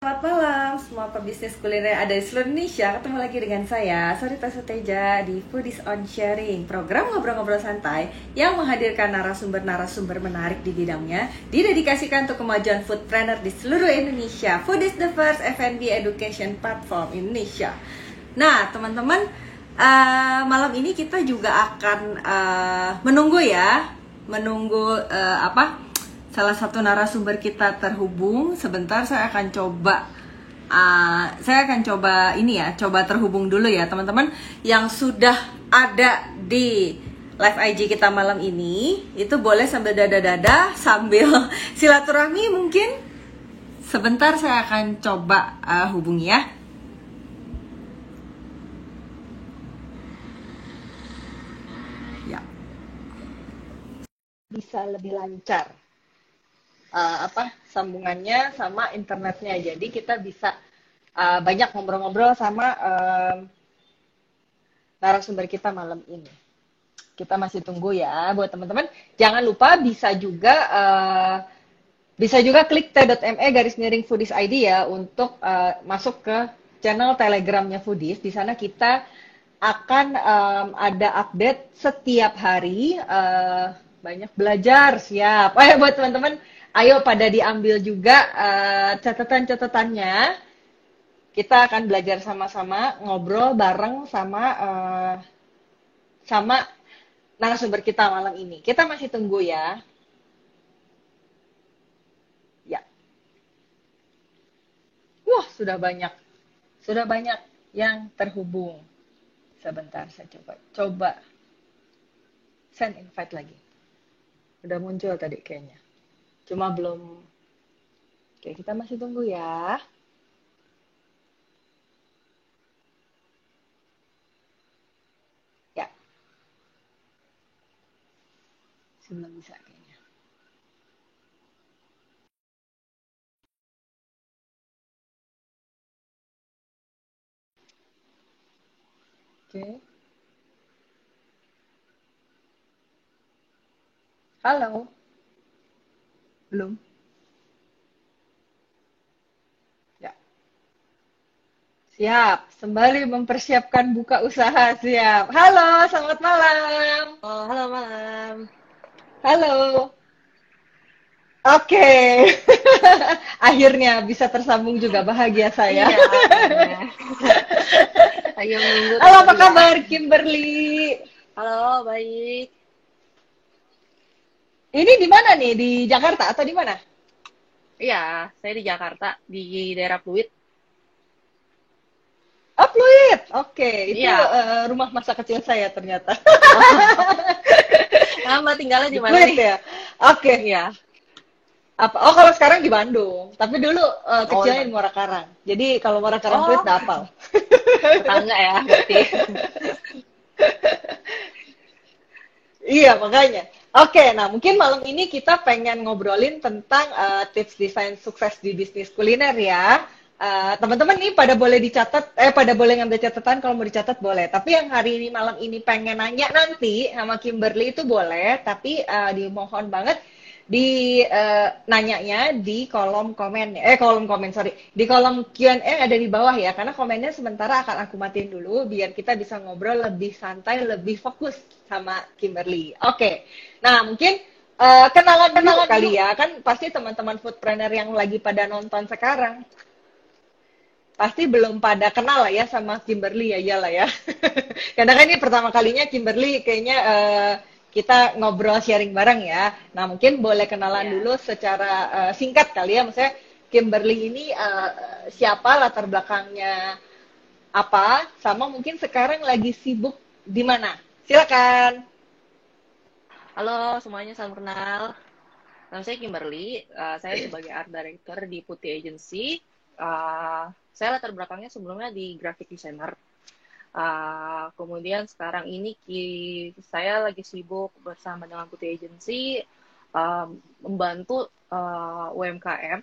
Selamat malam semua pebisnis kuliner ada di seluruh Indonesia. Ketemu lagi dengan saya, Sarita Suteja di Foodies on Sharing, program ngobrol-ngobrol santai yang menghadirkan narasumber-narasumber menarik di bidangnya, didedikasikan untuk kemajuan foodpreneur di seluruh Indonesia. Foodies the first F&B education platform Indonesia. Nah, teman-teman, malam ini kita juga akan menunggu salah satu narasumber kita terhubung. Sebentar saya akan coba terhubung dulu ya teman-teman yang sudah ada di live IG kita malam ini. Itu boleh sambil dada-dada sambil silaturahmi mungkin. Sebentar saya akan coba hubungi ya. Ya. Bisa lebih lancar sambungannya sama internetnya, jadi kita bisa banyak ngobrol-ngobrol sama narasumber kita malam ini. Kita masih tunggu ya buat teman-teman. Jangan lupa bisa juga klik t.me/foodies.id ya untuk masuk ke channel Telegramnya Foodies. Di sana kita akan ada update setiap hari, banyak belajar, siap. Buat teman-teman, ayo pada diambil juga catatan-catatannya. Kita akan belajar sama-sama, ngobrol bareng sama narasumber kita malam ini. Kita masih tunggu ya. Ya. Wah, sudah banyak yang terhubung. Sebentar, saya coba send invite lagi. Udah muncul tadi kayaknya. Cuma belum. Oke, kita masih tunggu ya. Ya. Belum bisa kayaknya. Oke. Halo. Belum. Ya. Siap, sembari mempersiapkan buka usaha, siap. Halo, selamat malam. Oh, halo malam. Halo. Oke. Akhirnya bisa tersambung juga, bahagia saya. Iya, akhirnya. Lagi menunggu Halo, apa tadi ya. kabar Kimberly? Halo, baik. Ini di mana nih? Di Jakarta atau di mana? Iya, saya di Jakarta, di daerah Pluit. Oh, Pluit. Oke, itu Iya. rumah masa kecil saya ternyata. Lama tinggalnya Di di mana Pluit nih? ya. Oke. Iya. Apa? Oh, kalau sekarang di Bandung. Tapi dulu Oh, di kecilnya di Bandung. Muara Karang. Jadi kalau Muara Karang Pluit Oh, udah hafal. tetangga ya, berarti. Iya, makanya. Oke, nah mungkin malam ini kita pengen ngobrolin tentang tips desain sukses di bisnis kuliner ya. Teman-teman nih pada boleh ngambil catatan, kalau mau dicatat boleh. Tapi yang hari ini malam ini pengen nanya nanti sama Kimberly itu boleh, tapi dimohon banget nanyanya di kolom komen, di kolom Q&A ada di bawah ya, karena komennya sementara akan aku matiin dulu biar kita bisa ngobrol lebih santai, lebih fokus sama Kimberly. Oke. Nah, mungkin kenalan dulu kali ya, kan pasti teman-teman foodpreneur yang lagi pada nonton sekarang pasti belum pada kenal lah ya sama Kimberly, ya iyalah ya. Karena kan ini pertama kalinya Kimberly kayaknya kita ngobrol sharing bareng ya. Nah, mungkin boleh kenalan Iya. dulu secara singkat kali ya. Maksudnya Kimberly ini siapa, latar belakangnya apa, sama mungkin sekarang lagi sibuk di mana. Silakan. Halo semuanya, salam kenal. Nama saya Kimberly, saya sebagai art director di Putih Agency. Saya latar belakangnya sebelumnya di graphic designer. Kemudian sekarang ini saya lagi sibuk bersama dengan Putih Agency membantu UMKM,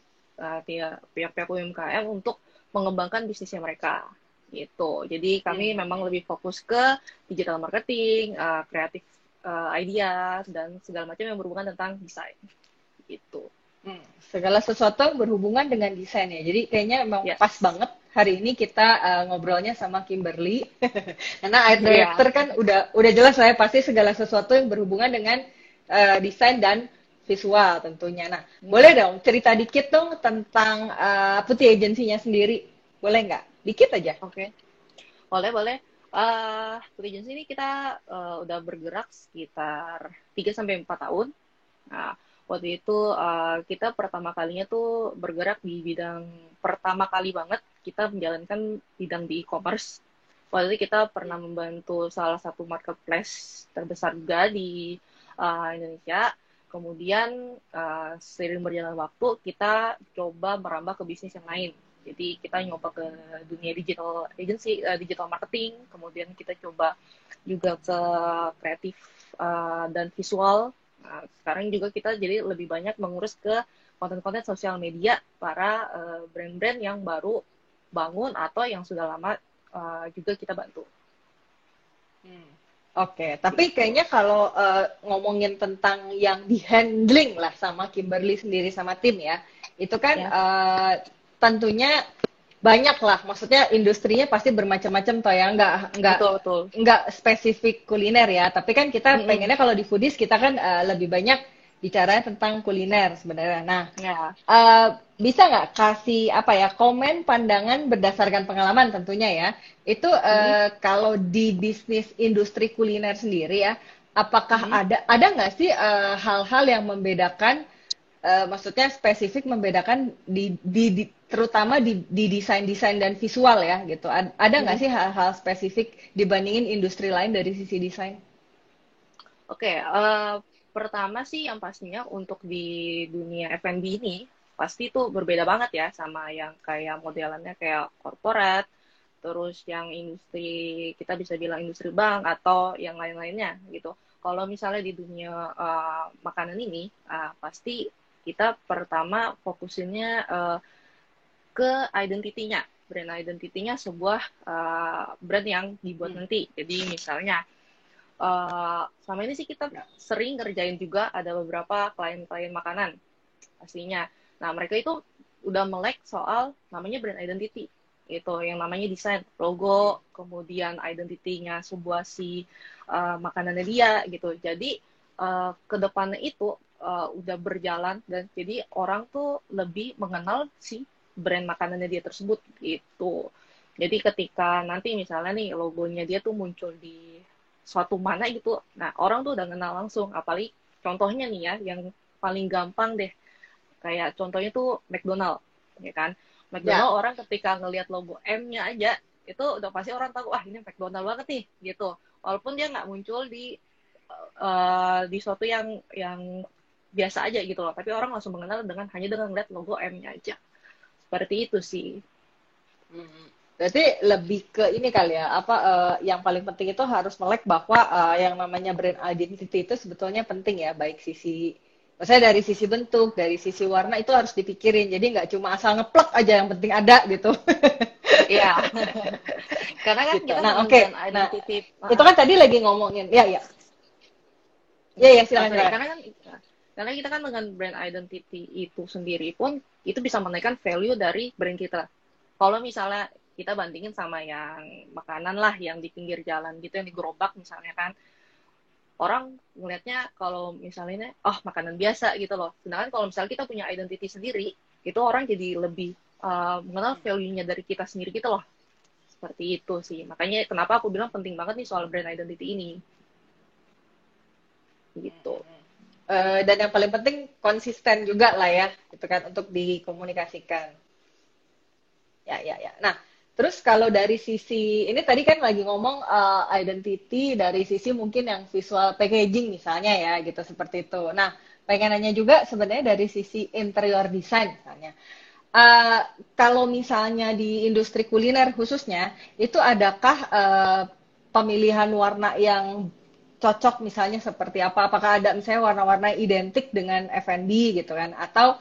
pihak-pihak UMKM untuk mengembangkan bisnisnya mereka gitu. Jadi kami memang lebih fokus ke digital marketing, kreatif ideas dan segala macam yang berhubungan tentang desain gitu. Segala sesuatu yang berhubungan dengan desain ya. Jadi kayaknya emang pas Yes. banget hari ini kita ngobrolnya sama Kimberly. Karena art Iya. director kan udah jelas lah ya pasti segala sesuatu yang berhubungan dengan desain dan visual tentunya. Nah, boleh Hmm. dong cerita dikit dong tentang Putih Agency-nya sendiri. Boleh nggak? Dikit aja. Oke. Boleh, boleh. Putri Agency ini kita udah bergerak sekitar 3 sampai 4 tahun. Nah, waktu itu kita pertama kalinya tuh bergerak di bidang pertama kali banget kita menjalankan bidang di e-commerce. Waktu itu kita pernah membantu salah satu marketplace terbesar juga di Indonesia. Kemudian seiring berjalan waktu kita coba merambah ke bisnis yang lain. Jadi kita nyoba ke dunia digital agency, digital marketing. Kemudian kita coba juga ke kreatif dan visual. Nah, sekarang juga kita jadi lebih banyak mengurus ke konten-konten sosial media para brand-brand yang baru bangun atau yang sudah lama juga kita bantu. Oke, tapi kayaknya kalau ngomongin tentang yang di handling lah sama Kimberly sendiri sama tim ya, itu kan Ya, tentunya banyak lah. Maksudnya industrinya pasti bermacam-macam toh ya, betul betul. nggak spesifik kuliner ya. Tapi kan kita Mm-mm. pengennya kalau di foodies kita kan lebih banyak bicaranya tentang kuliner sebenarnya. Nah, Ya. Eh, bisa nggak kasih apa ya komen pandangan berdasarkan pengalaman tentunya ya itu Mm-mm. kalau di bisnis industri kuliner sendiri ya apakah Mm-mm. ada nggak sih hal-hal yang membedakan maksudnya spesifik membedakan terutama di desain-desain dan visual ya gitu ada nggak Mm-mm. sih hal-hal spesifik dibandingin industri lain dari sisi desain? Oke, pertama sih yang pastinya untuk di dunia F&B ini pasti itu berbeda banget ya sama yang kayak modelannya kayak korporat, terus yang industri kita bisa bilang industri bank atau yang lain-lainnya gitu. Kalau misalnya di dunia makanan ini, pasti kita pertama fokusinnya ke identitinya, brand identitinya sebuah brand yang dibuat Hmm. nanti. Jadi misalnya selama ini sih kita sering ngerjain juga ada beberapa klien-klien makanan pastinya. Nah, mereka itu udah melek soal namanya brand identity. Itu yang namanya desain, logo, kemudian identitinya sebuah si makanannya dia gitu. Jadi ke depannya itu udah berjalan dan jadi orang tuh lebih mengenal si brand makanannya dia tersebut gitu. Jadi ketika nanti misalnya nih logonya dia tuh muncul di suatu mana gitu, nah orang tuh udah kenal langsung. Apalagi contohnya nih ya, yang paling gampang deh, kayak contohnya tuh McDonald, ya kan? McDonald Ya. orang ketika ngelihat logo M-nya aja, itu udah pasti orang tahu, wah ini McDonald banget nih, gitu. Walaupun dia nggak muncul di suatu yang biasa aja gitu loh, tapi orang langsung mengenal hanya dengan ngeliat logo M-nya aja. Seperti itu sih. Hmm. Berarti lebih ke ini kali ya, apa yang paling penting itu harus melek bahwa yang namanya brand identity itu sebetulnya penting ya, baik sisi, maksudnya dari sisi bentuk, dari sisi warna itu harus dipikirin. Jadi nggak cuma asal ngeplek aja yang penting ada gitu. Iya, karena kan Gitu. kita Nah, dengan oke. brand Nah, identity, itu kan tadi lagi ngomongin. Ya, ya. Ya, ya, silakan, sorry, silakan. karena kita kan dengan brand identity itu sendiri pun itu bisa menaikkan value dari brand kita. Kalau misalnya kita bandingin sama yang makanan lah yang di pinggir jalan gitu yang di gerobak misalnya kan, orang ngelihatnya kalau misalnya oh makanan biasa gitu loh. Sedangkan kalau misalnya kita punya identity sendiri, itu orang jadi lebih mengenal value-nya dari kita sendiri gitu loh. Seperti itu sih. Makanya kenapa aku bilang penting banget nih soal brand identity ini. Gitu. Dan yang paling penting konsisten juga lah ya, gitu kan, untuk dikomunikasikan. Ya, ya, ya. Nah, terus kalau dari sisi ini tadi kan lagi ngomong identity dari sisi mungkin yang visual packaging misalnya ya, gitu seperti itu. Nah, pengen nanya juga sebenarnya dari sisi interior design misalnya. Eh, Kalau misalnya di industri kuliner khususnya, itu adakah pemilihan warna yang cocok misalnya seperti apa? Apakah ada misalnya warna-warna identik dengan F&B gitu kan? Atau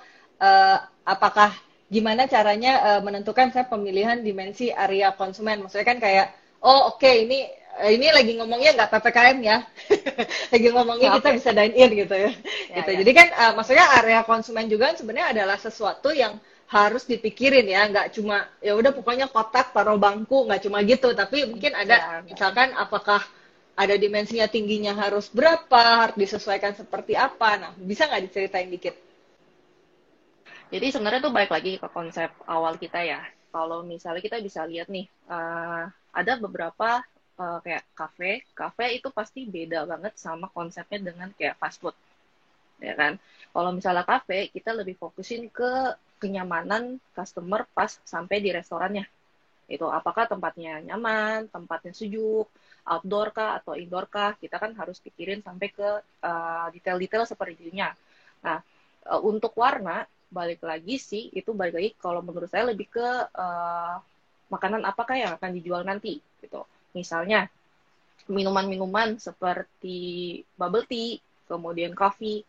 apakah gimana caranya menentukan saya pemilihan dimensi area konsumen? Maksudnya kan kayak, oh oke, ini ini lagi ngomongnya nggak PPKM ya. Lagi ngomongnya Ya, kita oke. bisa dine in gitu ya. Ya, Gitu. ya. Jadi kan maksudnya area konsumen juga kan sebenarnya adalah sesuatu yang harus dipikirin ya, nggak cuma ya udah pokoknya kotak taruh bangku, nggak cuma gitu, tapi mungkin ada Ya, nggak. misalkan apakah ada dimensinya tingginya harus berapa, harus disesuaikan seperti apa. Nah, bisa nggak diceritain dikit? Jadi sebenarnya tuh balik lagi ke konsep awal kita ya. Kalau misalnya kita bisa lihat nih, ada beberapa kayak kafe. Kafe itu pasti beda banget sama konsepnya dengan kayak fast food, ya kan? Kalau misalnya kafe, kita lebih fokusin ke kenyamanan customer pas sampai di restorannya. Itu apakah tempatnya nyaman, tempatnya sejuk, outdoor kah atau indoor kah? Kita kan harus pikirin sampai ke detail-detail seperti itunya. Nah, untuk warna balik lagi sih itu balik lagi kalau menurut saya lebih ke makanan apakah yang akan dijual nanti gitu. Misalnya minuman-minuman seperti bubble tea, kemudian kopi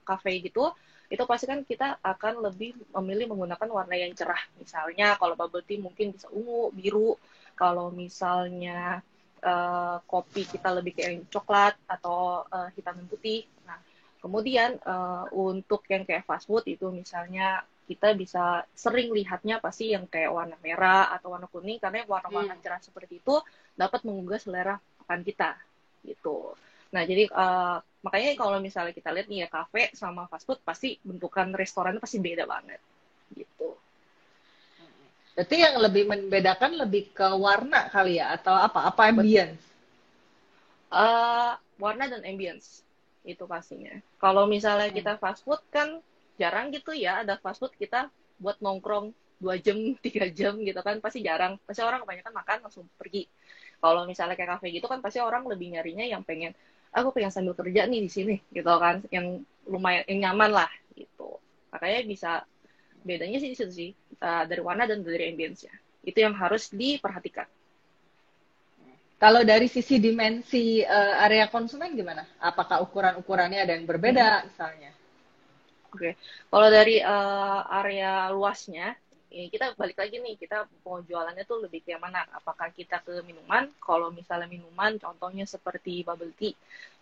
kafe gitu, itu pasti kan kita akan lebih memilih menggunakan warna yang cerah. Misalnya kalau bubble tea mungkin bisa ungu, biru. Kalau misalnya kopi kita lebih kayak coklat atau hitam dan putih. Nah, kemudian untuk yang kayak fast food itu misalnya kita bisa sering lihatnya pasti yang kayak warna merah atau warna kuning karena warna-warna cerah seperti itu dapat menggugah selera makan kita gitu. Nah, jadi makanya kalau misalnya kita lihat nih ya kafe sama fast food pasti bentukan restorannya pasti beda banget gitu. Berarti yang lebih membedakan lebih ke warna kali ya, atau apa? Apa ambience? Warna dan ambience itu pastinya. Kalau misalnya Hmm. kita fast food kan jarang gitu ya ada fast food kita buat nongkrong 2 jam, 3 jam gitu kan pasti jarang. Pasti orang kebanyakan makan langsung pergi. Kalau misalnya kayak kafe gitu kan pasti orang lebih nyarinya yang pengen aku pengen sambil kerja nih di sini gitu kan yang lumayan yang nyaman lah gitu. Makanya bisa bedanya sih di situ sih dari warna dan dari ambience ya. Itu yang harus diperhatikan. Kalau dari sisi dimensi area konsumen gimana? Apakah ukuran-ukurannya ada yang berbeda Mm-mm. misalnya? Oke, kalau dari area luasnya, ini kita balik lagi nih, kita mau jualannya tuh lebih ke yang mana? Apakah kita ke minuman? Kalau misalnya minuman, contohnya seperti bubble tea,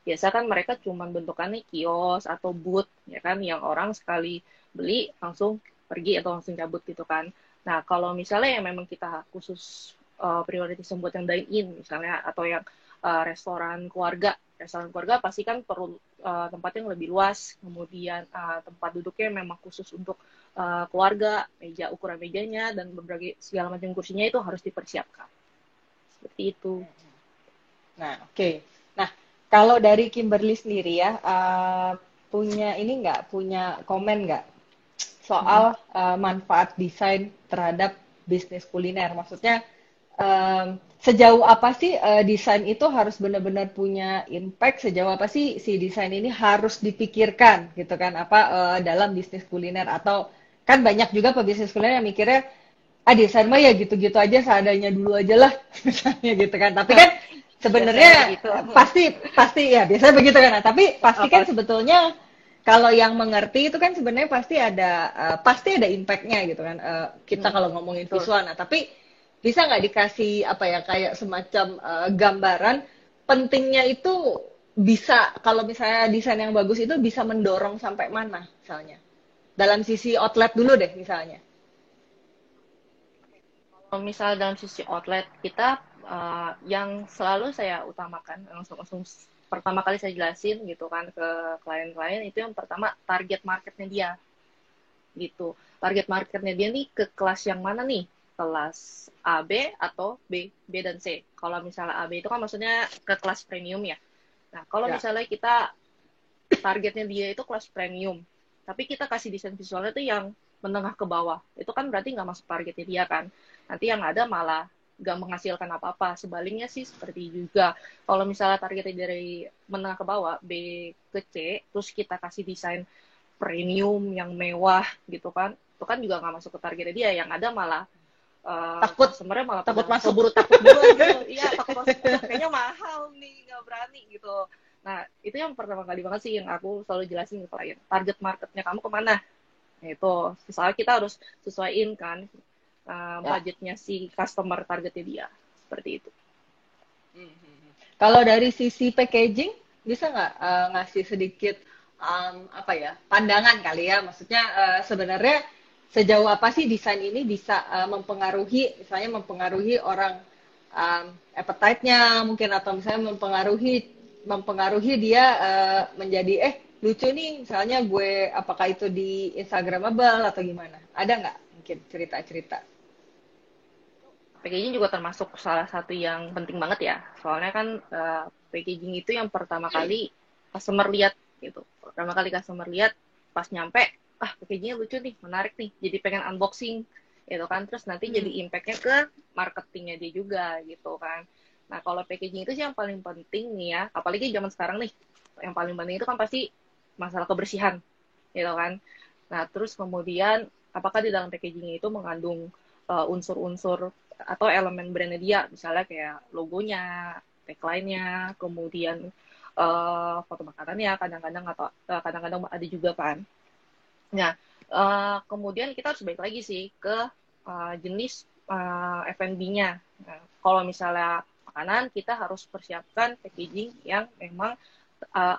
biasa kan mereka cuma bentukannya kios atau booth, ya kan, yang orang sekali beli langsung pergi atau langsung cabut gitu kan. Nah, kalau misalnya yang memang kita khusus prioritas buat yang dine-in misalnya, atau yang restoran keluarga pasti kan perlu tempat yang lebih luas, kemudian tempat duduknya memang khusus untuk keluarga, ukuran mejanya dan berbagai segala macam kursinya itu harus dipersiapkan. Seperti itu. Nah, oke. Nah, kalau dari Kimberly sendiri ya, punya ini nggak, punya komen nggak soal Mm-mm. manfaat desain terhadap bisnis kuliner? Maksudnya, sejauh apa sih desain itu harus benar-benar punya impact? Sejauh apa sih si desain ini harus dipikirkan gitu kan? Apa dalam bisnis kuliner? Atau kan banyak juga pebisnis kuliner yang mikirnya, ah desain mah ya gitu-gitu aja seadanya dulu aja lah misalnya gitu kan. Tapi kan sebenarnya Biasanya begitu. pasti pasti ya biasanya begitu kan. Nah, tapi pasti kan Apa? sebetulnya kalau yang mengerti itu kan sebenarnya pasti ada impactnya gitu kan. Kita kalau ngomongin Betul. visual, nah tapi bisa nggak dikasih apa ya kayak semacam gambaran pentingnya itu bisa kalau misalnya desain yang bagus itu bisa mendorong sampai mana misalnya dalam sisi outlet dulu deh misalnya. Kalau misal dalam sisi outlet kita yang selalu saya utamakan langsung pertama kali saya jelasin gitu kan ke klien-klien itu yang pertama target marketnya dia gitu. Target marketnya dia nih ke kelas yang mana nih? Kelas A, B, atau B dan C. Kalau misalnya A, B itu kan maksudnya ke kelas premium ya. Nah, kalau Ya. misalnya kita targetnya dia itu kelas premium, tapi kita kasih desain visualnya tuh yang menengah ke bawah, itu kan berarti nggak masuk targetnya dia kan. Nanti yang ada malah nggak menghasilkan apa-apa. Sebaliknya sih seperti juga. Kalau misalnya targetnya dari menengah ke bawah, B ke C, terus kita kasih desain premium yang mewah gitu kan itu kan juga nggak masuk ke targetnya dia yang ada malah Takut customer-nya malah takut pada masuk. keburu takut duluan gitu iya takut masuk kayaknya mahal nih nggak berani gitu nah itu yang pertama kali banget sih yang aku selalu jelasin ke klien target marketnya kamu kemana nah, itu misalnya kita harus sesuaiin kan Ya. budgetnya si customer targetnya dia seperti itu. Kalau dari sisi packaging, bisa nggak ngasih sedikit apa ya pandangan kali ya? Maksudnya sebenarnya sejauh apa sih desain ini bisa mempengaruhi, misalnya mempengaruhi orang appetite-nya mungkin atau misalnya mempengaruhi dia menjadi lucu nih, misalnya gue apakah itu di Instagramable atau gimana? Ada nggak mungkin cerita-cerita? Packaging juga termasuk salah satu yang penting banget ya. Soalnya kan packaging itu yang pertama kali customer lihat gitu. Pertama kali customer lihat pas nyampe, packagingnya lucu nih, menarik nih. Jadi pengen unboxing gitu kan. Terus nanti jadi impact-nya ke marketingnya dia juga gitu kan. Nah, kalau packaging itu sih yang paling penting nih ya. Apalagi zaman sekarang nih, yang paling penting itu kan pasti masalah kebersihan gitu kan. Nah, terus kemudian apakah di dalam packaging itu mengandung unsur-unsur atau elemen brandnya dia, misalnya kayak logonya, tagline-nya, kemudian foto makanannya, kadang-kadang ada juga kan. Nah, kemudian kita harus balik lagi sih ke jenis F&B-nya. Nah, kalau misalnya makanan, kita harus persiapkan packaging yang memang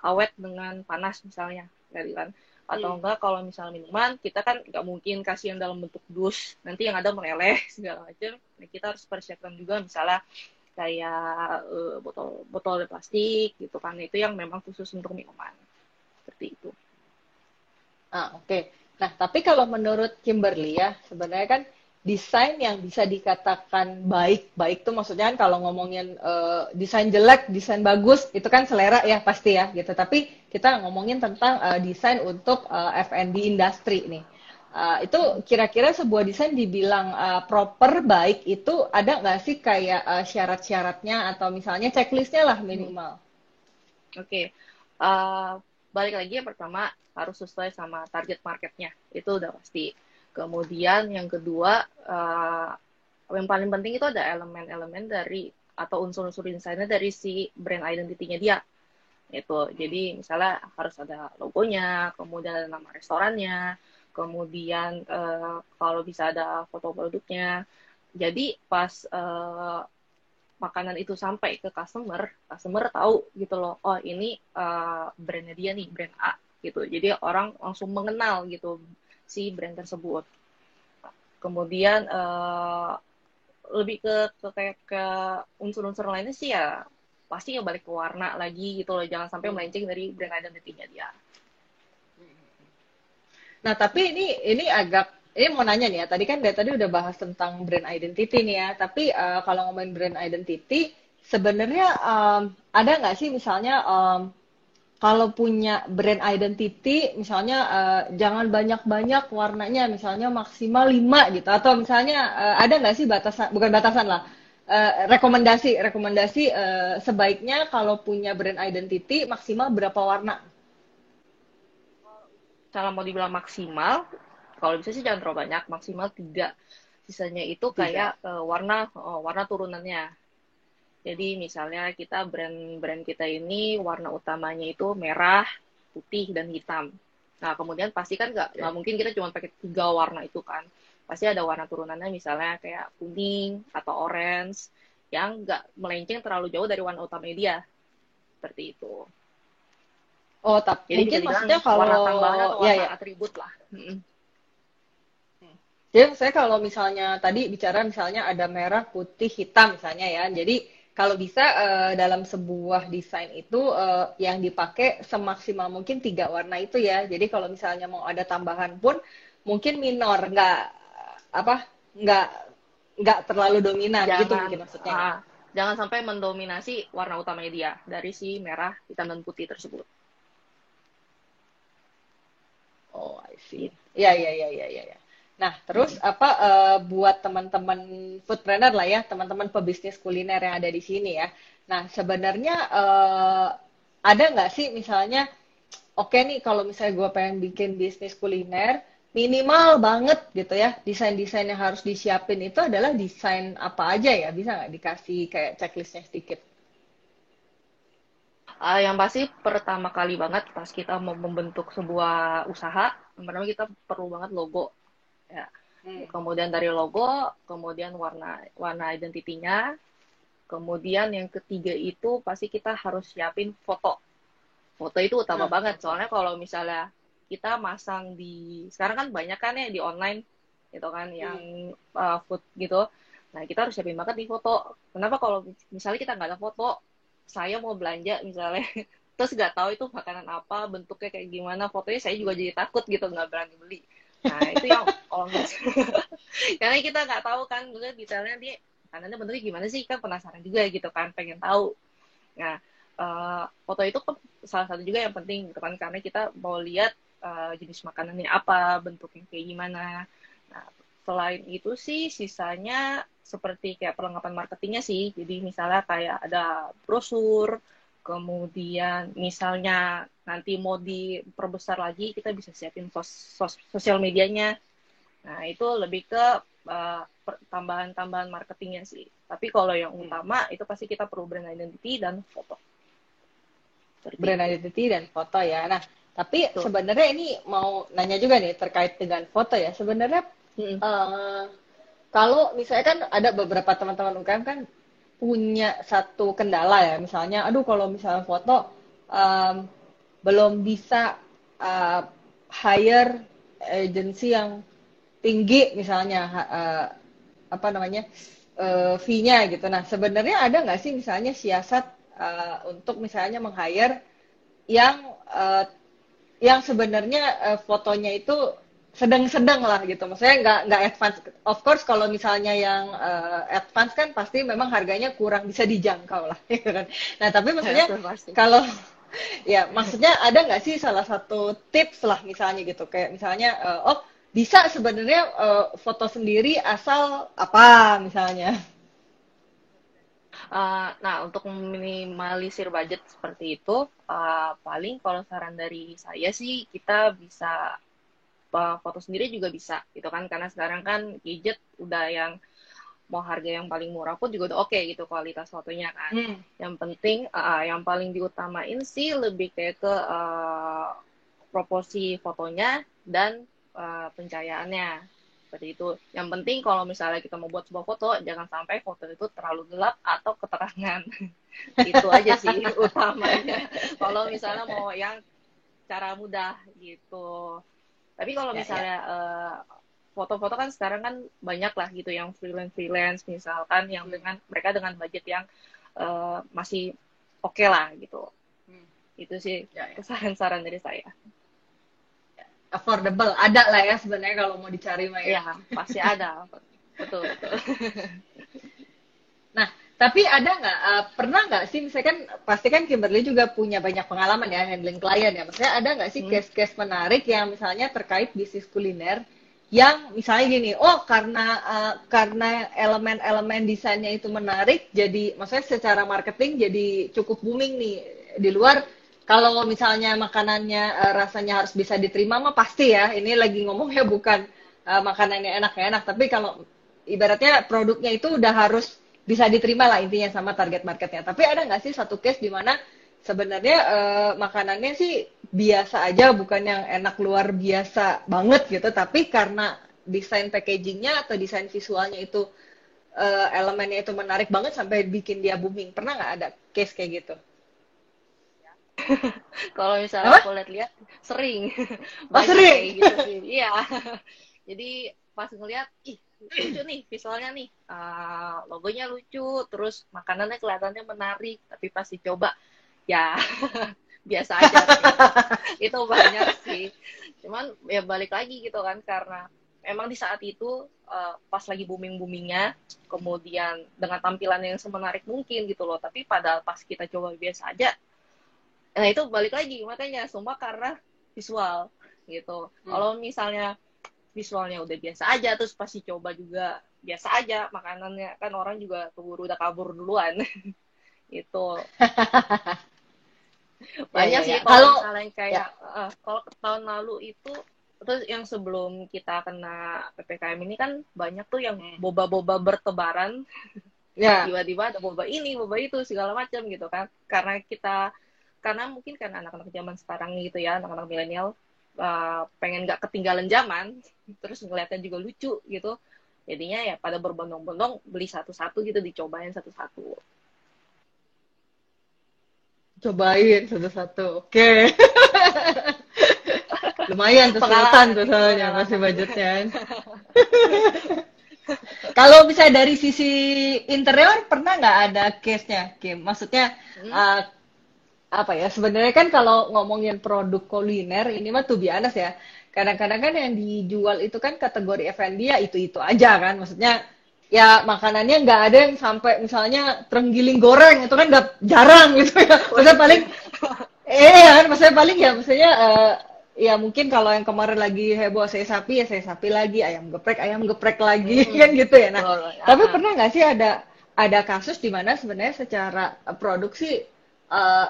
awet dengan panas misalnya, kan. Atau enggak kalau misalnya minuman, kita kan nggak mungkin kasih yang dalam bentuk dus, nanti yang ada meleleh segala macam. Nah, kita harus persiapkan juga misalnya kayak botol plastik gitu kan, itu yang memang khusus untuk minuman seperti itu. Oke. Nah, tapi kalau menurut Kimberly ya, sebenarnya kan desain yang bisa dikatakan baik, baik tuh maksudnya kan kalau ngomongin desain jelek, desain bagus, itu kan selera ya pasti ya gitu. Tapi kita ngomongin tentang desain untuk F&B industry nih. Itu kira-kira sebuah desain dibilang proper, baik, itu ada nggak sih kayak syarat-syaratnya atau misalnya checklistnya lah minimal? Oke. Uh, Balik lagi yang pertama harus sesuai sama target marketnya, itu udah pasti. Kemudian yang kedua, yang paling penting itu ada elemen-elemen dari atau unsur-unsur desainnya dari si brand identity-nya dia. Itu. Jadi misalnya harus ada logonya, kemudian ada nama restorannya, kemudian kalau bisa ada foto produknya. Jadi pas makanan itu sampai ke customer tahu gitu loh, oh ini brandnya dia nih, brand A gitu. Jadi orang langsung mengenal gitu si brand tersebut. Kemudian lebih ke kayak ke unsur-unsur lainnya sih ya pasti ya balik ke warna lagi gitu loh, jangan sampai melenceng dari brand identity-nya dia. Nah, tapi ini agak ini mau nanya nih ya. Tadi kan dari tadi udah bahas tentang brand identity nih ya. Tapi kalau ngomongin brand identity, sebenarnya ada nggak sih misalnya kalau punya brand identity, misalnya jangan banyak-banyak warnanya, misalnya maksimal 5 gitu. Atau misalnya ada nggak sih batasan, bukan batasan lah, rekomendasi sebaiknya kalau punya brand identity maksimal berapa warna? Kalau mau dibilang maksimal, kalau bisa sih jangan terlalu banyak, maksimal 3. Sisanya itu Tiga. kayak warna turunannya. Jadi misalnya kita brand kita ini warna utamanya itu merah, putih, dan hitam. Nah, kemudian pasti kan nggak mungkin kita cuma pakai 3 warna itu kan. Pasti ada warna turunannya misalnya kayak kuning atau orange yang nggak melenceng terlalu jauh dari warna utamanya dia. Seperti itu. Oh, Jadi bisa mungkin dibilang maksudnya kalau warna tambahan atau ya warna ya. atribut lah. Jadi saya kalau misalnya tadi bicara misalnya ada merah, putih, hitam misalnya ya. Jadi kalau bisa dalam sebuah desain itu yang dipakai semaksimal mungkin 3 warna itu ya. Jadi kalau misalnya mau ada tambahan pun mungkin minor, apa nggak nggak terlalu dominan gitu Jangan mungkin maksudnya ya. jangan sampai mendominasi warna utamanya dia dari si merah, hitam, dan putih tersebut. Oh, I see. Gitu. Ya, ya, ya, ya, ya, ya. Nah, terus apa buat teman-teman foodpreneur lah ya, teman-teman pebisnis kuliner yang ada di sini ya. Nah, sebenarnya ada nggak sih misalnya, oke nih kalau misalnya gue pengen bikin bisnis kuliner, minimal banget gitu ya, desain-desain yang harus disiapin itu adalah desain apa aja ya? Bisa nggak dikasih kayak checklistnya sedikit? Yang pasti pertama kali banget pas kita mau membentuk sebuah usaha, yang pertama kita perlu banget logo. Ya. Hmm. Kemudian dari logo, kemudian warna identitinya, Kemudian yang ketiga itu pasti kita harus siapin foto. Foto itu utama banget, soalnya kalau misalnya kita masang sekarang kan banyak kan ya di online, gitu kan, yang food gitu. Nah, kita harus siapin banget di foto. Kenapa kalau misalnya kita nggak ada foto, saya mau belanja misalnya, terus nggak tahu itu makanan apa, bentuknya kayak gimana, fotonya saya juga jadi takut gitu, nggak berani beli. Nah, itu yang kalau karena kita nggak tahu kan, juga detailnya dia makanannya bentuknya gimana sih, kan penasaran juga gitu kan, pengen tahu. Nah, foto itu kan salah satu juga yang penting gitu kan, karena kita mau lihat jenis makanannya apa, bentuknya kayak gimana. Nah, selain itu sih sisanya seperti kayak perlengkapan marketingnya sih. Jadi misalnya kayak ada brosur, kemudian misalnya nanti mau diperbesar lagi, kita bisa siapin sosial medianya. Nah, itu lebih ke tambahan-tambahan marketingnya sih. Tapi kalau yang utama itu pasti kita perlu brand identity dan foto. Brand identity dan foto ya. Nah, tapi sebenarnya ini mau nanya juga nih terkait dengan foto ya. Sebenarnya kalau misalnya kan ada beberapa teman-teman UKM kan punya satu kendala ya. Misalnya, aduh kalau misalnya foto belum bisa hire agency yang tinggi misalnya apa namanya fee-nya gitu. Nah sebenarnya ada nggak sih misalnya siasat untuk misalnya meng-hire yang sebenarnya fotonya itu sedang-sedang lah gitu. Maksudnya nggak advance. Of course kalau misalnya yang advance kan pasti memang harganya kurang bisa dijangkau lah. Gitu kan. Nah tapi maksudnya kalau ya maksudnya ada nggak sih salah satu tips lah misalnya gitu kayak misalnya bisa sebenarnya foto sendiri asal apa misalnya. Nah, untuk meminimalisir budget seperti itu, paling kalau saran dari saya sih kita bisa foto sendiri juga bisa, gitu kan? Karena sekarang kan gadget udah yang mau harga yang paling murah pun juga udah oke gitu kualitas fotonya kan. Yang penting, yang paling diutamain sih lebih kayak ke proporsi fotonya dan pencahayaannya. Seperti itu. Yang penting kalau misalnya kita mau buat sebuah foto, jangan sampai foto itu terlalu gelap atau keterangan. Itu aja sih utamanya. Kalau misalnya mau yang cara mudah gitu. Tapi kalau misalnya foto-foto kan sekarang kan banyak lah gitu yang freelance misalkan yang dengan mereka dengan budget yang masih oke lah gitu. Itu sih saran-saran dari saya. Affordable ada lah ya sebenarnya kalau mau dicari mah ya. Iya, pasti ada. Betul. Nah, tapi ada nggak, pernah nggak sih, misalnya kan, pasti kan Kimberly juga punya banyak pengalaman ya handling klien ya, maksudnya ada nggak sih case-case menarik yang misalnya terkait bisnis kuliner, yang misalnya gini, oh karena elemen-elemen desainnya itu menarik, jadi maksudnya secara marketing jadi cukup booming nih di luar. Kalau misalnya makanannya rasanya harus bisa diterima mah pasti ya, ini lagi ngomongnya bukan makanannya enak ya enak, tapi kalau ibaratnya produknya itu udah harus bisa diterima lah intinya sama target marketnya. Tapi ada nggak sih satu case di mana sebenarnya makanannya sih biasa aja, bukan yang enak luar biasa banget gitu, tapi karena desain packagingnya atau desain visualnya itu elemennya itu menarik banget sampai bikin dia booming. Pernah nggak ada case kayak gitu? Kalau misalnya aku lihat-lihat sering. Banyak sering. Kayak gitu sih. Iya. Jadi pas ngeliat, ih lucu nih visualnya nih, logonya lucu, terus makanannya kelihatannya menarik, tapi pas dicoba ya biasa aja. Itu banyak sih. Cuman ya balik lagi gitu kan, karena emang di saat itu pas lagi boomingnya, kemudian dengan tampilan yang semenarik mungkin gitu loh, tapi padahal pas kita coba biasa aja. Nah itu balik lagi, makanya semua karena visual gitu. Kalau misalnya visualnya udah biasa aja, terus pasti coba juga biasa aja, makanannya kan orang juga keburu udah kabur duluan. Itu banyak sih. Kalau misalnya kayak kalau tahun lalu itu, terus yang sebelum kita kena PPKM ini kan banyak tuh yang boba-boba bertebaran. Tiba-tiba ada boba ini, boba itu, segala macam gitu kan. Karena mungkin karena anak-anak zaman sekarang gitu ya, anak-anak milenial pengen nggak ketinggalan zaman, terus ngeliatnya juga lucu gitu, jadinya ya pada berbondong-bondong beli satu-satu gitu, dicobain satu-satu. Cobain satu-satu. Oke. Lumayan tuh sultan Pengalaman tuh nih, soalnya masih pengalaman. budgetnya. Kalau bisa dari sisi interior pernah nggak ada case-nya, Kim? Maksudnya Hmm? uh, apa ya? Sebenarnya kan kalau ngomongin produk kuliner ini mah tuh biasa ya. Kadang-kadang kan yang dijual itu kan kategori F&B ya itu-itu aja kan. Maksudnya ya makanannya nggak ada yang sampai misalnya terenggiling goreng itu kan udah jarang gitu ya. Maksudnya paling Waduh. kan, maksudnya paling ya, maksudnya ya mungkin kalau yang kemarin lagi heboh saya sapi ya saya sapi lagi, ayam geprek lagi kan gitu ya. Nah, Betul. tapi pernah nggak sih ada kasus di mana sebenarnya secara produksi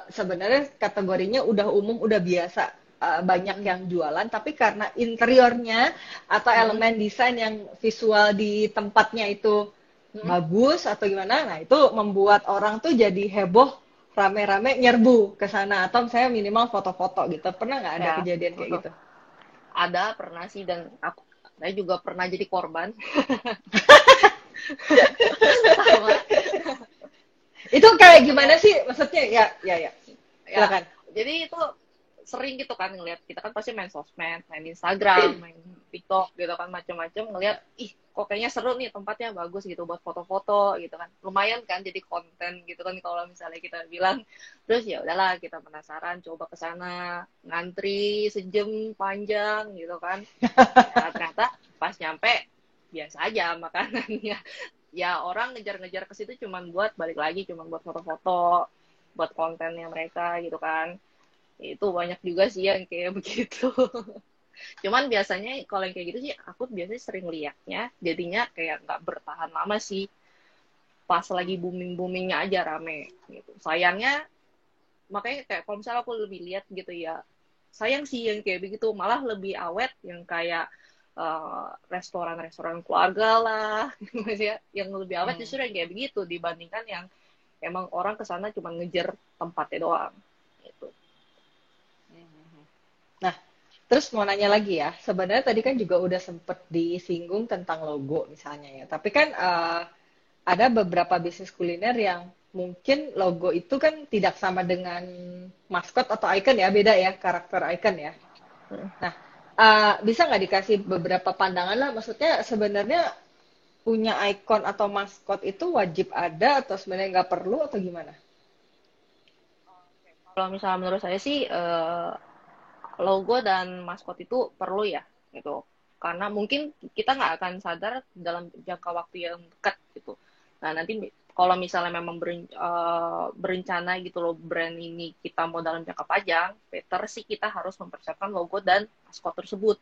sebenarnya kategorinya udah umum, udah biasa banyak Hmm. yang jualan, tapi karena interiornya atau Hmm. elemen desain yang visual di tempatnya itu Hmm. bagus atau gimana, nah itu membuat orang tuh jadi heboh rame-rame nyerbu ke sana atau saya minimal foto-foto gitu. Pernah nggak ada Ya, kejadian kayak gitu? ada pernah sih, dan saya juga pernah jadi korban sama. Itu kayak gimana Ngeliat, sih? Maksudnya ya, ya, ya. ya, Silakan. jadi itu sering gitu kan ngelihat, kita kan pasti main sosmed, main Instagram, main TikTok gitu kan, macam-macam, ngelihat ih kok kayaknya seru nih, tempatnya bagus gitu buat foto-foto gitu kan, lumayan kan jadi konten gitu kan kalau misalnya kita bilang. Terus ya udahlah, kita penasaran, coba ke sana, ngantri sejam panjang gitu kan. Ya ternyata pas nyampe biasa aja makanannya. Ya orang ngejar-ngejar ke situ cuman buat balik lagi, cuman buat foto-foto, buat kontennya mereka gitu kan. Itu banyak juga sih yang kayak begitu. Cuman biasanya kalau yang kayak gitu sih aku biasanya sering liatnya, jadinya kayak nggak bertahan lama sih. Pas lagi booming-boomingnya aja rame gitu. Sayangnya makanya kayak kalau misalnya aku lebih lihat gitu ya, sayang sih yang kayak begitu, malah lebih awet yang kayak restoran-restoran keluarga lah. Maksudnya yang lebih awet Hmm. justru yang kayak begitu dibandingkan yang emang orang kesana cuma ngejar tempatnya doang gitu. Nah, terus mau nanya lagi ya. Sebenarnya tadi kan juga udah sempet disinggung tentang logo misalnya ya. Tapi kan ada beberapa bisnis kuliner yang mungkin logo itu kan tidak sama dengan maskot atau icon ya, beda ya, karakter icon ya. Nah, bisa nggak dikasih beberapa pandangan lah? Maksudnya sebenarnya punya ikon atau maskot itu wajib ada atau sebenarnya nggak perlu atau gimana? Kalau misalnya menurut saya sih logo dan maskot itu perlu ya gitu, karena mungkin kita nggak akan sadar dalam jangka waktu yang dekat gitu. Nah nanti kalau misalnya memang berencana gitu loh, brand ini kita mau dalam jangka panjang, better sih kita harus mempersiapkan logo dan maskot tersebut.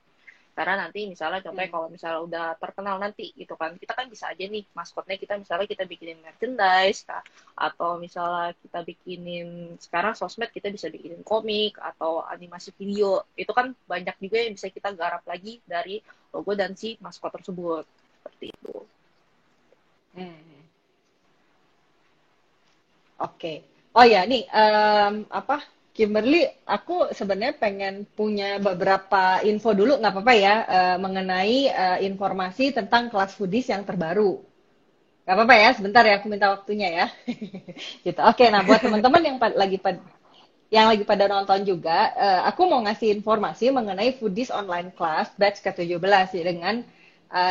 Karena nanti misalnya contohnya Hmm. kalau misalnya udah terkenal nanti gitu kan, kita kan bisa aja nih maskotnya kita misalnya kita bikinin merchandise kah, atau misalnya kita bikinin, sekarang sosmed kita bisa bikinin komik atau animasi video, itu kan banyak juga yang bisa kita garap lagi dari logo dan si maskot tersebut, seperti itu. Hmm. Oke. Oh ya, nih apa Kimberly, aku sebenarnya pengen punya beberapa info dulu, nggak apa-apa ya, mengenai informasi tentang kelas foodies yang terbaru. Nggak apa-apa ya, sebentar ya, aku minta waktunya ya. Gitu. Oke, nah buat teman-teman yang lagi pada nonton juga, aku mau ngasih informasi mengenai Foodies Online Class batch ke-17 ya,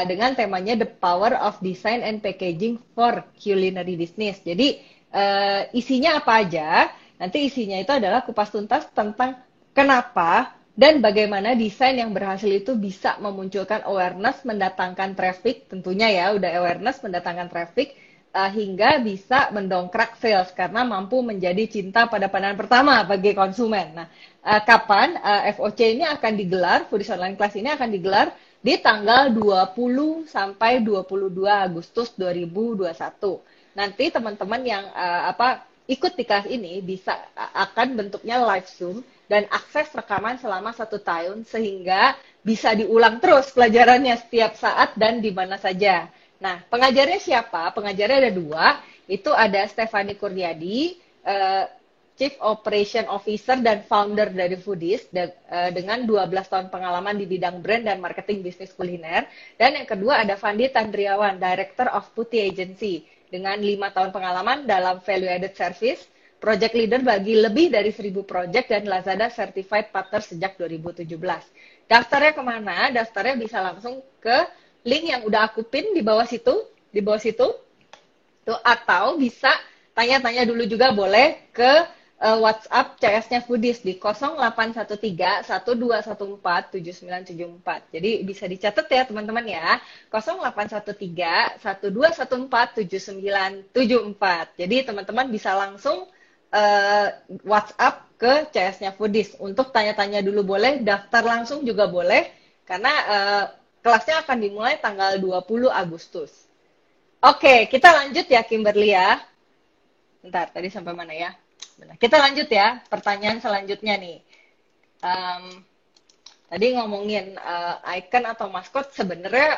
dengan temanya The Power of Design and Packaging for Culinary Business. Jadi isinya apa aja? Nanti isinya itu adalah kupas tuntas tentang kenapa dan bagaimana desain yang berhasil itu bisa memunculkan awareness, mendatangkan traffic, tentunya ya udah awareness, mendatangkan traffic, hingga bisa mendongkrak sales karena mampu menjadi cinta pada pandangan pertama bagi konsumen. Nah, kapan FOC ini akan digelar, Foodies Online Class ini akan digelar di tanggal 20 sampai 22 Agustus 2021. Nanti teman-teman yang ikut di kelas ini bisa akan bentuknya live Zoom dan akses rekaman selama 1 tahun sehingga bisa diulang terus pelajarannya setiap saat dan di mana saja. Nah, pengajarnya siapa? Pengajarnya ada dua. Itu ada Stefani Kurniadi, Chief Operation Officer dan founder dari Foodies dengan 12 tahun pengalaman di bidang brand dan marketing bisnis kuliner. Dan yang kedua ada Fandi Tandriawan, Director of Putih Agency dengan 5 tahun pengalaman dalam value added service, project leader bagi lebih dari 1.000 project dan Lazada Certified Partner sejak 2017. Daftarnya kemana? Daftarnya bisa langsung ke link yang udah aku pin di bawah situ, tuh, atau bisa tanya-tanya dulu juga boleh ke WhatsApp CS-nya Foodies di 0813 1214 7974. Jadi bisa dicatat ya teman-teman ya. 0813 1214 7974. Jadi teman-teman bisa langsung WhatsApp ke CS-nya Foodies untuk tanya-tanya dulu boleh, daftar langsung juga boleh karena kelasnya akan dimulai tanggal 20 Agustus. Oke, kita lanjut ya Kimberly ya. Bentar, tadi sampai mana ya? Bentar. Kita lanjut ya, pertanyaan selanjutnya nih. Tadi ngomongin icon atau maskot sebenarnya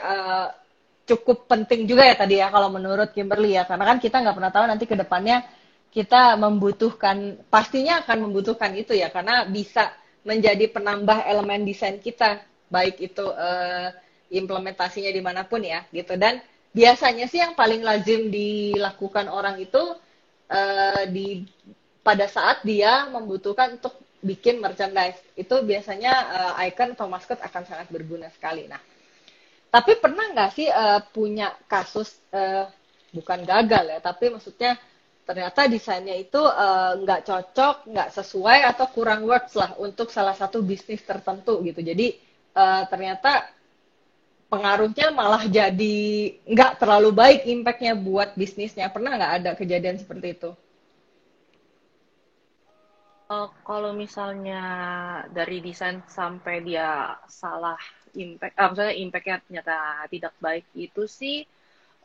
cukup penting juga ya tadi ya kalau menurut Kimberly ya. Karena kan kita nggak pernah tahu nanti ke depannya kita membutuhkan, pastinya akan membutuhkan itu ya. Karena bisa menjadi penambah elemen desain kita. Baik itu implementasinya dimanapun ya gitu. Dan biasanya sih yang paling lazim dilakukan orang itu pada saat dia membutuhkan untuk bikin merchandise. Itu biasanya icon atau maskot akan sangat berguna sekali. Nah, tapi pernah nggak sih punya kasus bukan gagal ya, tapi maksudnya ternyata desainnya itu nggak cocok, nggak sesuai atau kurang works lah untuk salah satu bisnis tertentu gitu. Jadi ternyata pengaruhnya malah jadi nggak terlalu baik impact-nya buat bisnisnya. Pernah nggak ada kejadian seperti itu? Kalau misalnya dari desain sampai dia salah impact, misalnya impact-nya ternyata tidak baik itu sih,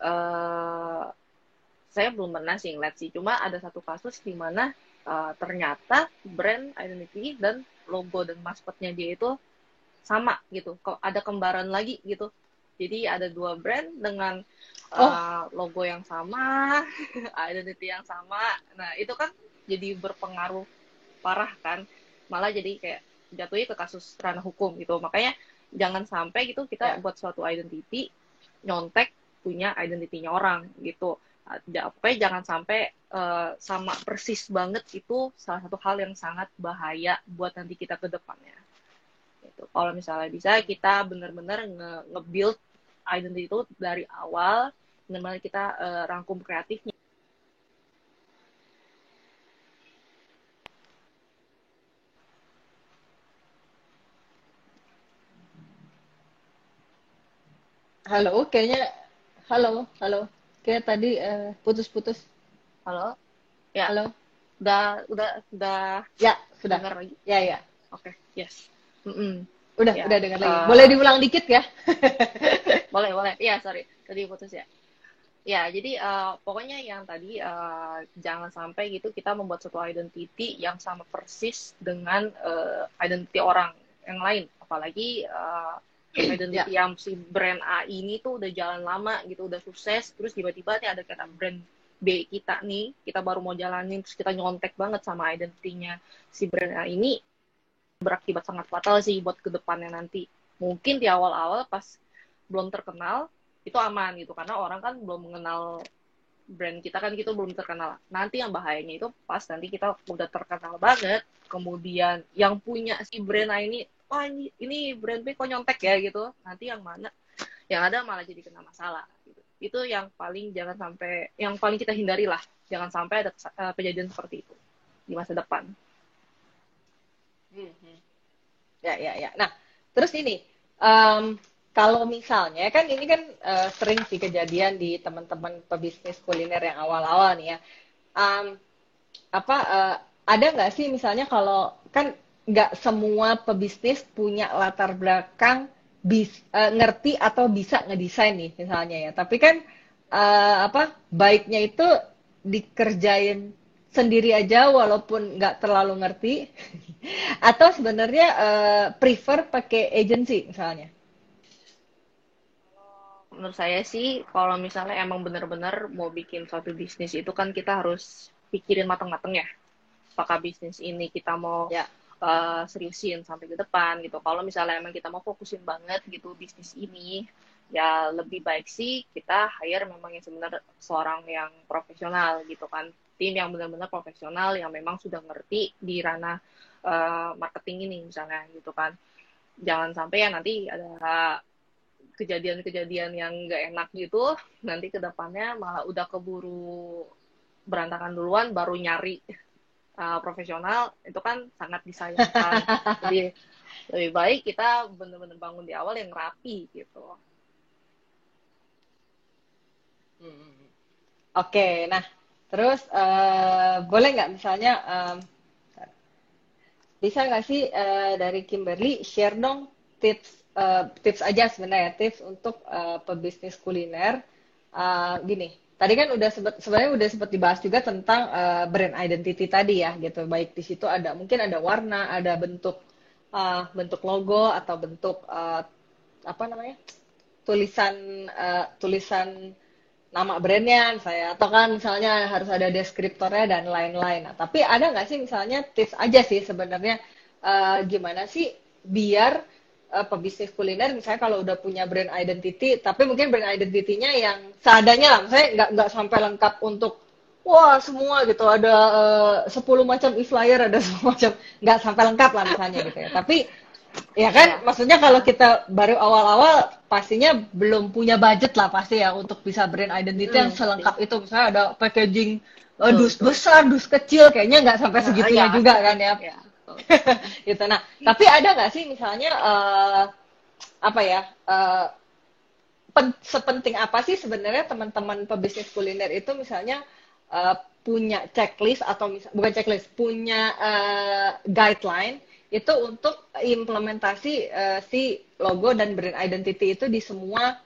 eh, saya belum pernah sih ngeliat sih. Cuma ada satu kasus di mana ternyata brand identity dan logo dan maskotnya dia itu sama gitu. Kok ada kembaran lagi gitu. Jadi ada dua brand dengan Oh, logo yang sama, identity yang sama. Nah, itu kan jadi berpengaruh parah kan. Malah jadi kayak jatuhnya ke kasus ranah hukum gitu. Makanya jangan sampai gitu kita ya. buat suatu identity nyontek punya identitinya orang gitu. Pokoknya jangan sampai sama persis banget, itu salah satu hal yang sangat bahaya buat nanti kita ke depannya. Gitu. Kalau misalnya bisa kita benar-benar nge-build identity itu dari awal, benar-benar kita rangkum kreatifnya. Halo, kayaknya halo. Kayak tadi putus-putus. Halo? Ya, Halo. udah Ya, sudah. dengar lagi? Ya, ya. Oke, yes. Mm-mm. Udah Ya, dengar lagi. Boleh diulang dikit ya? boleh. Iya, sorry. Tadi putus ya. Ya, jadi pokoknya yang tadi jangan sampai gitu kita membuat suatu identity yang sama persis dengan identity orang yang lain. Apalagi Ya. identity yang si brand A ini tuh udah jalan lama gitu, udah sukses, terus tiba-tiba nih ada kata brand B kita nih, kita baru mau jalanin, terus kita nyontek banget sama identitinya si brand A ini, berakibat sangat fatal sih buat kedepannya nanti. Mungkin di awal-awal pas belum terkenal, itu aman gitu karena orang kan belum mengenal brand kita kan gitu, belum terkenal. Nanti yang bahayanya itu pas nanti kita udah terkenal banget, kemudian yang punya si brand A ini, wah ini brand B kok nyontek ya gitu, nanti yang mana yang ada malah jadi kena masalah gitu. Itu yang paling jangan sampai, yang paling kita hindari lah, jangan sampai ada kejadian seperti itu di masa depan. Ya. Nah, terus ini, kalau misalnya kan ini kan sering sih kejadian di teman-teman pebisnis kuliner yang awal-awal nih ya. Em, ada nggak sih misalnya kalau kan nggak semua pebisnis punya latar belakang ngerti atau bisa ngedesain nih misalnya ya. Tapi kan baiknya itu dikerjain sendiri aja walaupun nggak terlalu ngerti atau sebenarnya prefer pakai agency misalnya. Menurut saya sih, kalau misalnya emang benar-benar mau bikin suatu bisnis itu kan kita harus pikirin matang-matang ya. Apakah bisnis ini kita mau Ya, seriusin sampai ke depan gitu. Kalau misalnya emang kita mau fokusin banget gitu bisnis ini, ya lebih baik sih kita hire memang yang sebenarnya seorang yang profesional gitu kan, tim yang benar-benar profesional yang memang sudah ngerti di ranah marketing ini misalnya gitu kan. Jangan sampai ya nanti ada kejadian-kejadian yang nggak enak gitu, nanti ke depannya malah udah keburu berantakan duluan baru nyari profesional, itu kan sangat disayangkan. Jadi lebih baik kita benar-benar bangun di awal yang rapi gitu. Oke, nah terus boleh nggak misalnya bisa nggak sih dari Kimberly share dong tips aja sebenarnya tips untuk pebisnis kuliner. Gini, tadi kan sebenarnya udah sempat dibahas juga tentang brand identity tadi ya gitu. Baik di situ ada mungkin ada warna, ada bentuk logo atau bentuk apa namanya tulisan nama brandnya saya atau kan misalnya harus ada deskriptornya dan lain-lain. Nah, tapi ada nggak sih misalnya tips aja sih sebenarnya gimana sih biar pebisnis kuliner misalnya kalau udah punya brand identity tapi mungkin brand identity-nya yang seadanya lah misalnya nggak sampai lengkap untuk wah semua gitu ada 10 macam e-flyer ada semua macam nggak sampai lengkap lah misalnya gitu ya tapi ya kan, Ya. maksudnya kalau kita baru awal-awal pastinya belum punya budget lah pasti ya untuk bisa brand identity yang selengkap itu. Misalnya ada packaging Betul, dus betul. besar, dus kecil, kayaknya nggak sampai segitunya Ya, juga kan ya. ya, betul. Gitu. Nah, tapi ada nggak sih misalnya apa ya sepenting apa sih sebenarnya teman-teman pebisnis kuliner itu misalnya punya checklist atau bukan checklist, punya guideline itu untuk implementasi si logo dan brand identity itu di semua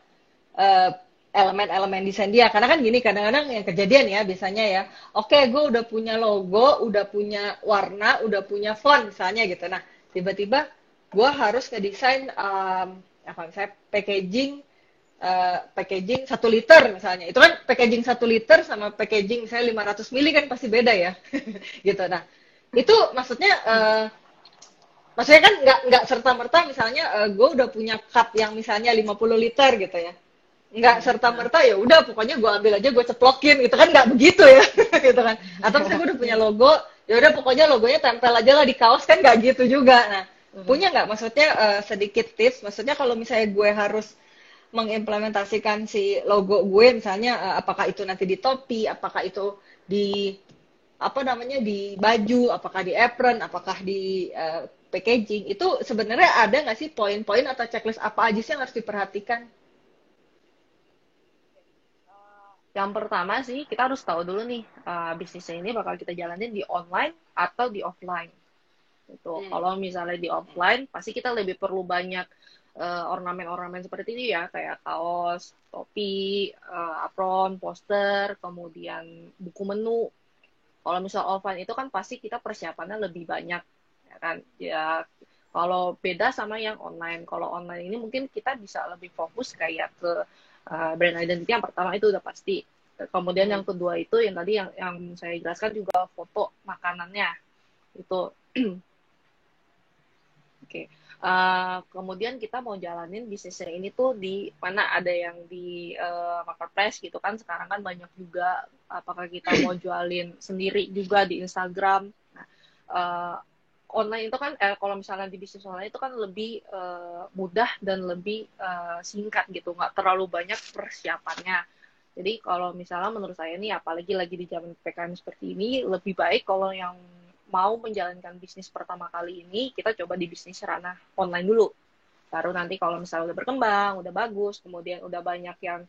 uh, elemen-elemen desain dia. Karena kan gini, kadang-kadang yang kejadian ya biasanya ya, oke gue udah punya logo, udah punya warna, udah punya font misalnya gitu. Nah, tiba-tiba gue harus ngedesain apa misalnya packaging 1 liter misalnya. Itu kan packaging 1 liter sama packaging misalnya 500 mili kan pasti beda ya. Gitu. Nah, itu maksudnya kan nggak serta merta misalnya gue udah punya cup yang misalnya 50 liter gitu ya. Nggak serta merta ya udah pokoknya gue ambil aja gue ceplokin gitu kan nggak begitu ya gitu kan. Atau misalnya gue udah punya logo, ya udah pokoknya logonya tempel aja lah di kaos kan nggak gitu juga. Nah, punya nggak maksudnya sedikit tips maksudnya kalau misalnya gue harus mengimplementasikan si logo gue misalnya apakah itu nanti di topi, apakah itu di apa namanya di baju, apakah di apron, apakah di packaging, itu sebenarnya ada nggak sih poin-poin atau checklist apa aja sih yang harus diperhatikan? Yang pertama sih, kita harus tahu dulu nih, bisnisnya ini bakal kita jalanin di online atau di offline. Gitu. Kalau misalnya di offline, pasti kita lebih perlu banyak ornamen-ornamen seperti ini ya, kayak kaos, topi, apron, poster, kemudian buku menu. Kalau misal offline itu kan pasti kita persiapannya lebih banyak, ya kan? Ya, kalau beda sama yang online. Kalau online ini mungkin kita bisa lebih fokus kayak ke brand identity yang pertama itu udah pasti. Kemudian yang kedua itu yang tadi yang saya jelaskan juga foto makanannya itu. Oke. Kemudian kita mau jalanin bisnisnya ini tuh di mana ada yang di marketplace gitu kan sekarang kan banyak juga apakah kita mau jualin sendiri juga di Instagram. Nah, online itu kan kalau misalnya di bisnis online itu kan lebih mudah dan lebih singkat gitu, nggak terlalu banyak persiapannya. Jadi kalau misalnya menurut saya nih apalagi lagi di zaman PPKM seperti ini lebih baik kalau yang mau menjalankan bisnis pertama kali ini, kita coba di bisnis ranah online dulu. Baru nanti kalau misalnya udah berkembang, udah bagus, kemudian udah banyak yang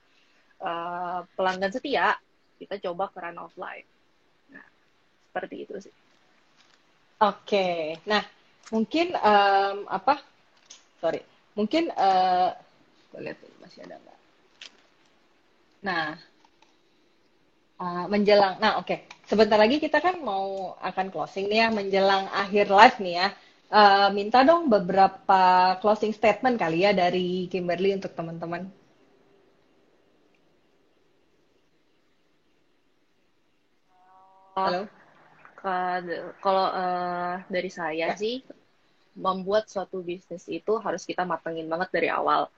pelanggan setia, kita coba ke ranah offline. Nah, seperti itu sih. Oke, nah mungkin apa? Sorry, mungkin gue lihat dulu masih ada nggak? Nah, menjelang, nah oke, sebentar lagi kita kan mau akan closing nih ya, menjelang akhir live nih ya. Minta dong beberapa closing statement kali ya dari Kimberly untuk teman-teman. Uh, Halo? kalau dari saya Ya. sih, membuat suatu bisnis itu harus kita matengin banget dari awal.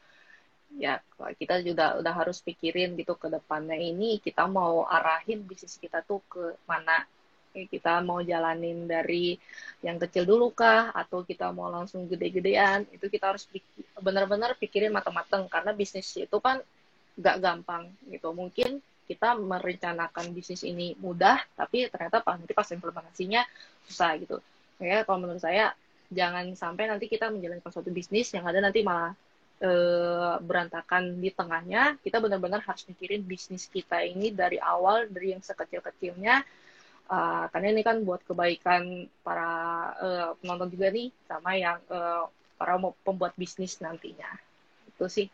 ya kita juga udah harus pikirin gitu ke depannya ini kita mau arahin bisnis kita tuh ke mana. Kita mau jalanin dari yang kecil dulu kah atau kita mau langsung gede-gedean, itu kita harus benar-benar pikirin matang-matang karena bisnis itu kan gak gampang gitu. Mungkin kita merencanakan bisnis ini mudah tapi ternyata nanti pas implementasinya susah gitu. Ya kalau menurut saya jangan sampai nanti kita menjalankan suatu bisnis yang ada nanti malah berantakan di tengahnya. Kita benar-benar harus mikirin bisnis kita ini dari awal, dari yang sekecil-kecilnya, karena ini kan buat kebaikan para penonton juga nih, sama yang para pembuat bisnis nantinya. Itu sih.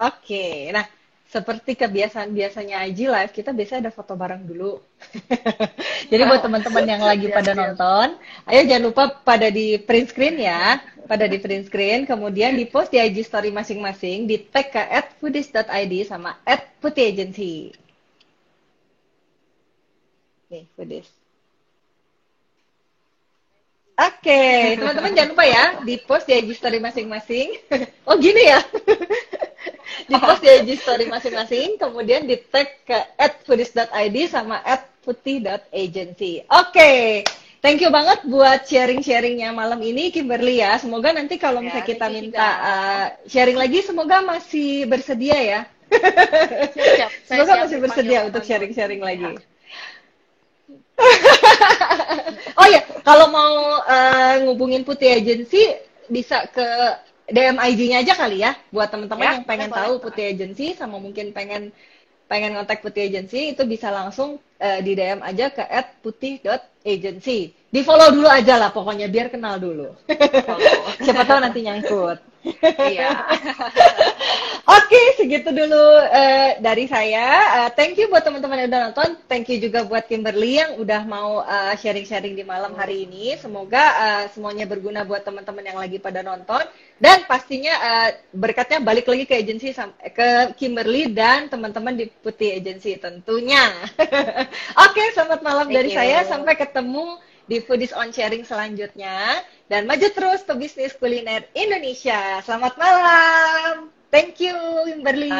Oke, nah seperti kebiasaan biasanya IG Live, kita biasanya ada foto bareng dulu. Jadi buat teman-teman yang lagi pada nonton, ayo jangan lupa pada di print screen ya, pada di print screen, kemudian di post di IG story masing-masing, di tag ke @foodies.id sama @putihAgency. Nih, Foodies. Oke, teman-teman jangan lupa ya, di post di IG story masing-masing. Oh gini ya? Di post di IG story masing-masing, kemudian di tag ke @foodies.id sama @putih.agency. Oke, thank you banget buat sharing-sharingnya malam ini, Kimberly ya. Semoga nanti kalau misalnya kita minta sharing lagi, semoga masih bersedia ya. Siap, semoga masih bersedia untuk sharing-sharing lagi. Oh ya, kalau mau ngubungin Putih Agency, bisa ke DM IG-nya aja kali ya, buat teman-teman yang pengen tahu Putih Agency sama mungkin pengen kontak Putih Agency, itu bisa langsung di DM aja ke @putih.agency. Di follow dulu aja lah pokoknya, biar kenal dulu. Siapa tahu nanti nyangkut. Iya. Oke, segitu dulu dari saya. Thank you buat teman-teman yang udah nonton. Thank you juga buat Kimberly yang udah mau sharing-sharing di malam hari ini. Semoga semuanya berguna buat teman-teman yang lagi pada nonton. Dan pastinya berkatnya balik lagi ke agensi, ke Kimberly dan teman-teman di Putih Agency tentunya. Oke, selamat malam dari saya. Sampai ketemu di Foodies on Sharing selanjutnya. Dan maju terus ke bisnis kuliner Indonesia. Selamat malam. Thank you, Kimberly.